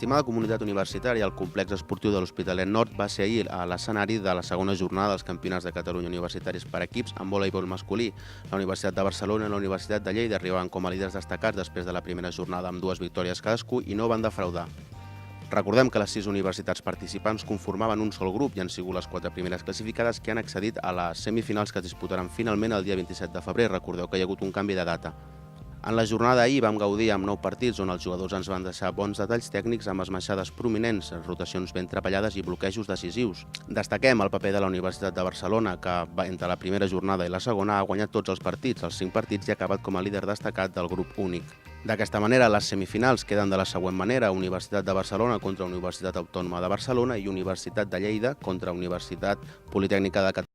L'estimada comunitat universitària al complex esportiu de l'Hospitalet Nord va ser ahir a l'escenari de la segona jornada dels Campionats de Catalunya universitaris per equips en voleibol masculí. La Universitat de Barcelona i la Universitat de Lleida arribaven com a líders destacats després de la primera jornada amb 2 victòries cadascú i no van defraudar. Recordem que les 6 universitats participants conformaven un sol grup i han sigut les 4 primeres classificades que han accedit a les semifinals que es disputaran finalment el dia 27 de febrer. Recordeu que hi ha hagut un canvi de data. En la jornada d'ahir vam gaudir amb 9 partits on els jugadors ens van deixar bons detalls tècnics amb esmaixades prominents, rotacions ben treballades i bloquejos decisius. Destaquem el paper de la Universitat de Barcelona, que entre la primera jornada i la segona ha guanyat tots els partits, els 5 partits, i ha acabat com a líder destacat del grup únic. D'aquesta manera, les semifinals queden de la següent manera: Universitat de Barcelona contra Universitat Autònoma de Barcelona i Universitat de Lleida contra Universitat Politècnica de Catalunya.